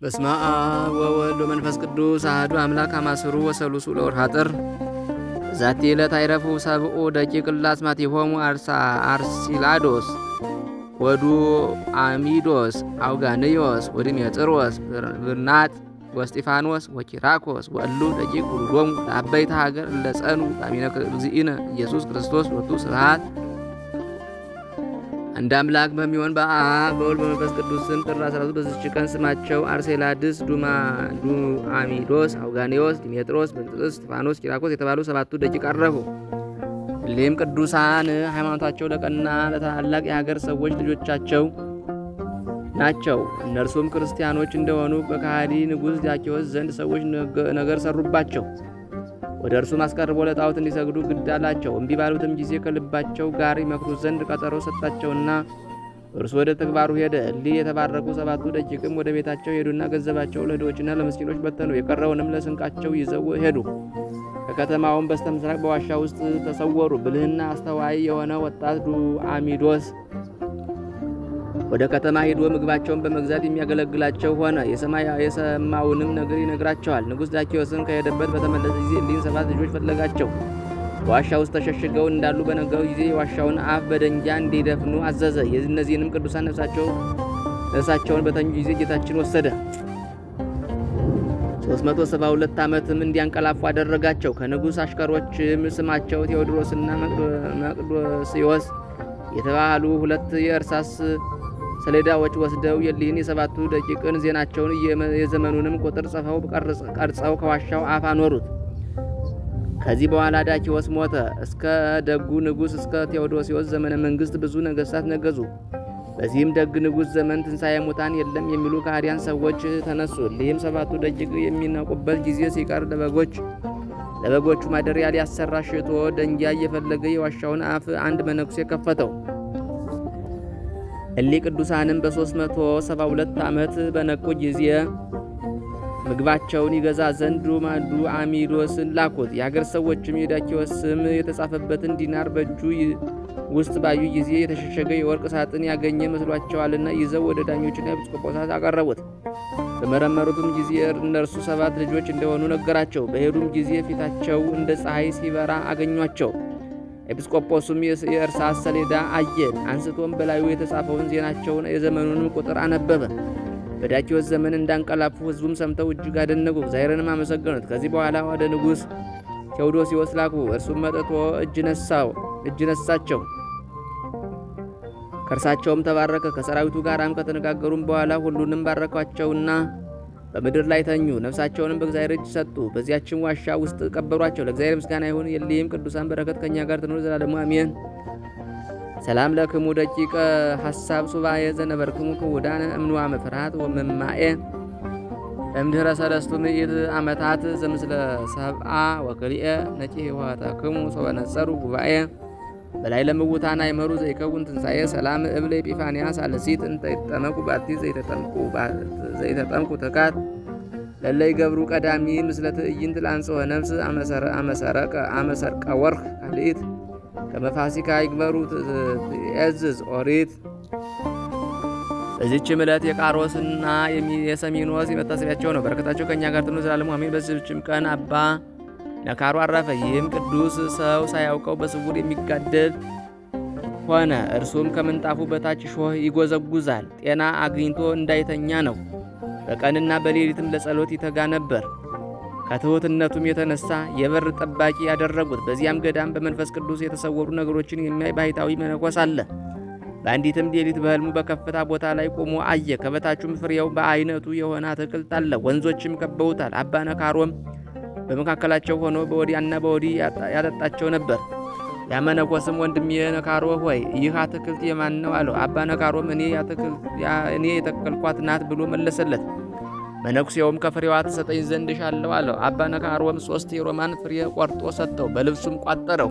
በስመ አብ ወወልድ ወመንፈስ ቅዱስ አሐዱ አምላክ አማስሩ ወሰሉሱ ለወርኃ ጥር ዛቲ ዕለት አይረፉ ሰብኡ ደቂቅ ላስማቲሆሙ አርሲላዶስ ወዱ አሚዶስ አውጋንዮስ ወድሜጥሮስ ብርናጥ ወስጢፋኖስ ወኪራኮስ ወእሉ ደቂቅ ውሉዶሙ ለአበይተ ሀገር ለጸኑ በአሚነ እግዚእነ ኢየሱስ ክርስቶስ ወቱ ስብሐት። አንድ አምላክ በሚሆን በአብ በወልድ በመንፈስ ቅዱስ ስም ጥር 13 በዚች ቀን ስማቸው አርሴላድስ፣ ዱአሚዶስ፣ አውጋኔዎስ፣ ዲሜጥሮስ፣ በጥጥስ፣ እስጢፋኖስ፣ ኪራኮስ የተባሉ ሰባቱ ደቂቅ አረፉ። እሊህም ቅዱሳን ሃይማኖታቸው ለቀና ለታላላቅ የሀገር ሰዎች ልጆቻቸው ናቸው። እነርሱም ክርስቲያኖች እንደሆኑ በከሃዲ ንጉሥ ዳኪዎስ ዘንድ ሰዎች ነገር ሰሩባቸው። ወደ እርሱም አስቀርቦ ለጣዖት እንዲሰግዱ ግድ አላቸው። እምቢ ባሉትም ጊዜ ከልባቸው ጋር ይመክሩት ዘንድ ቀጠሮ ሰጣቸውና እርሱ ወደ ተግባሩ ሄደ። እሊህ የተባረኩ ሰባቱ ደቂቅም ወደ ቤታቸው ሄዱና ገንዘባቸው ለድሆችና ለምስኪኖች በተኑ። የቀረውንም ለስንቃቸው ይዘው ሄዱ። ከከተማውም በስተ ምስራቅ በዋሻ ውስጥ ተሰወሩ። ብልህና አስተዋይ የሆነ ወጣት ዱአሚዶስ ወደ ከተማ ሄዶ ምግባቸውን በመግዛት የሚያገለግላቸው ሆነ። የሰማውንም ነገር ይነግራቸዋል። ንጉሥ ዳኪዎስም ከሄደበት በተመለሰ ጊዜ እሊህን ሰባት ልጆች ፈለጋቸው። በዋሻ ውስጥ ተሸሽገው እንዳሉ በነገሩ ጊዜ የዋሻውን አፍ በደንጊያ እንዲደፍኑ አዘዘ። እነዚህንም ቅዱሳን ነፍሳቸውን በተኙ ጊዜ ጌታችን ወሰደ። 372 ዓመትም እንዲያንቀላፉ አደረጋቸው። ከንጉሥ አሽከሮችም ስማቸው ቴዎድሮስና መቅዶስዮስ የተባሉ ሁለት የእርሳስ ሰሌዳዎች ወስደው የሊህን የሰባቱ ደቂቅን ዜናቸውን የዘመኑንም ቁጥር ጽፈው ቀርጸው ከዋሻው አፍ አኖሩት። ከዚህ በኋላ ዳኪዎስ ሞተ። እስከ ደጉ ንጉሥ እስከ ቴዎዶስዮስ ዘመነ መንግሥት ብዙ ነገሥታት ነገዙ። በዚህም ደግ ንጉሥ ዘመን ትንሣኤ ሙታን የለም የሚሉ ከሃዲያን ሰዎች ተነሱ። እሊህም ሰባቱ ደቂቅ የሚነቁበት ጊዜ ሲቀር ለበጎቹ ማደሪያ ሊያሰራ ሽቶ ደንጊያ እየፈለገ የዋሻውን አፍ አንድ መነኩሴ ከፈተው። እሊህ ቅዱሳንም በ372 ዓመት በነቁ ጊዜ ምግባቸውን ይገዛ ዘንድ ዱአሚዶስን ላኩት። የአገር ሰዎችም የዳኪዎስ ስም የተጻፈበትን ዲናር በእጁ ውስጥ ባዩ ጊዜ የተሸሸገ የወርቅ ሳጥን ያገኘ መስሏቸዋልና ይዘው ወደ ዳኞችና ኤጲስቆጶሳት አቀረቡት። በመረመሩትም ጊዜ እነርሱ 7 ልጆች እንደሆኑ ነገራቸው። በሄዱም ጊዜ ፊታቸው እንደ ፀሐይ ሲበራ አገኟቸው። ኤጲስቆጶሱም የእርሳስ ሰሌዳ አየ። አንስቶም በላዩ የተጻፈውን ዜናቸውን የዘመኑንም ቁጥር አነበበ። በዳኪዎስ ዘመን እንዳንቀላፉ ሕዝቡም ሰምተው እጅግ አደነቁ፣ እግዚአብሔርንም አመሰገኑት። ከዚህ በኋላ ወደ ንጉሥ ቴዎዶስዮስ ላኩ። እርሱም መጥቶ እጅ ነሳቸው። ከእርሳቸውም ተባረከ። ከሰራዊቱ ጋራም ከተነጋገሩም በኋላ ሁሉንም ባረኳቸውና በምድር ላይ ተኙ። ነፍሳቸውንም በእግዚአብሔር እጅ ሰጡ። በዚያችም ዋሻ ውስጥ ቀበሯቸው። ለእግዚአብሔር ምስጋና ይሁን። የሊህም ቅዱሳን በረከት ከእኛ ጋር ትኖር ዘላለሙ አሜን። ሰላም ለክሙ ደቂቀ ሐሳብ ሱባኤ ዘነበርክሙ ክውዳነ እምንዋመ ፍርሃት ወመማኤ እምድኅረ 3 ምዕት ዓመታት ዘምስለ ሰብአ ወክልኤ ነጪ ሕይወታክሙ ሰወ ነጸሩ ጉባኤ በላይ ለምውታን አይመሩ ዘይከውን ትንሣኤ ሰላም እብል ኤጲፋንያ ሳልሲት እንተ ይጠመቁ ባቲ ዘይተጠምቁ ትካት ለለይ ገብሩ ቀዳሚ ምስለ ትዕይንት ላንጽሖ ነፍስ አመሰርቀ ወርህ ካልኢት ከመፋሲካ ይግበሩ ትእዝዝ ኦሪት። በዚህችም ዕለት የቃሮስና የሰሚኖስ መታሰቢያቸው ነው። በረከታቸው ከእኛ ጋር ትኑር ዘላለሙ አሜን። በዚህችም ቀን አባ ነካሮ አረፈ። ይህም ቅዱስ ሰው ሳያውቀው በስውር የሚጋደል ሆነ። እርሱም ከምንጣፉ በታች ሾህ ይጎዘጉዛል። ጤና አግኝቶ እንዳይተኛ ነው። በቀንና በሌሊትም ለጸሎት ይተጋ ነበር። ከትሑትነቱም የተነሳ የበር ጠባቂ ያደረጉት። በዚያም ገዳም በመንፈስ ቅዱስ የተሰወሩ ነገሮችን የሚያይ ባሕታዊ መነኮስ አለ። በአንዲትም ሌሊት በሕልሙ በከፍታ ቦታ ላይ ቆሞ አየ። ከበታቹም ፍሬው በአይነቱ የሆነ አትክልት አለ። ወንዞችም ከበውታል። አባ ነካሮም በመካከላቸው ሆኖ በወዲያና በወዲህ ያጠጣቸው ነበር። ያ መነኮስም ወንድሜ ነካሮ ሆይ ይህ አትክልት የማን ነው አለው። አባ ነካሮም እኔ የተከልኳት ናት ብሎ መለሰለት። መነኩሴውም ከፍሬዋ ትሰጠኝ ዘንድ እሻለሁ አለው። አባ ነካሮም 3 የሮማን ፍሬ ቆርጦ ሰጠው፣ በልብሱም ቋጠረው።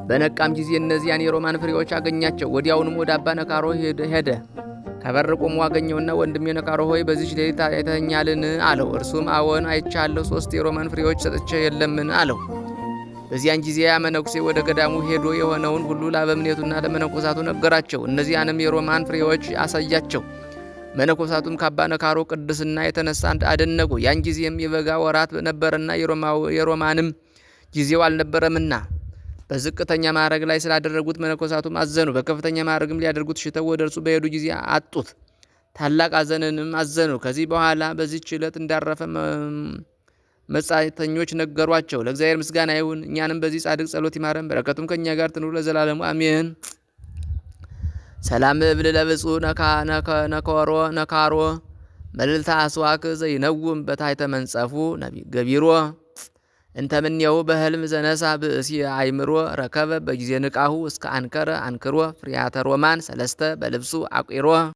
በነቃም ጊዜ እነዚያን የሮማን ፍሬዎች አገኛቸው። ወዲያውንም ወደ አባ ነካሮ ሄደ። ከበር ቆሞ አገኘውና ወንድሜ ነካሮ ሆይ በዚህች ሌሊት አይተኸኛልን አለው። እርሱም አዎን አይቻለሁ፣ 3 የሮማን ፍሬዎች ሰጥቼ የለምን አለው። በዚያን ጊዜ ያ መነኩሴ ወደ ገዳሙ ሄዶ የሆነውን ሁሉ ለአበምኔቱና ለመነኮሳቱ ነገራቸው። እነዚያንም የሮማን ፍሬዎች አሳያቸው። መነኮሳቱም ከአባ ነካሮ ቅድስና የተነሳ አደነቁ። ያን ጊዜም የበጋ ወራት ነበርና የሮማንም ጊዜው አልነበረምና በዝቅተኛ ማዕረግ ላይ ስላደረጉት መነኮሳቱም አዘኑ። በከፍተኛ ማዕረግም ሊያደርጉት ሽተው ወደ እርሱ በሄዱ ጊዜ አጡት። ታላቅ ሐዘንንም አዘኑ። ከዚህ በኋላ በዚህች ዕለት እንዳረፈ መጻተኞች ነገሯቸው። ለእግዚአብሔር ምስጋና ይሁን፣ እኛንም በዚህ ጻድቅ ጸሎት ይማረን፣ በረከቱም ከእኛ ጋር ትኑር ለዘላለሙ አሜን። ሰላም እብል ለብፁዕ ነካሮ መልዕልተ አስዋክ ዘይነውም በታሕተ መንጸፉ ገቢሮ እንተምኔው በህልም ዘነሳ ብእሲ አይምሮ ረከበ በጊዜ ንቃሁ እስከ አንከረ አንክሮ ፍርያተ ሮማን ሰለስተ በልብሱ አቂሮ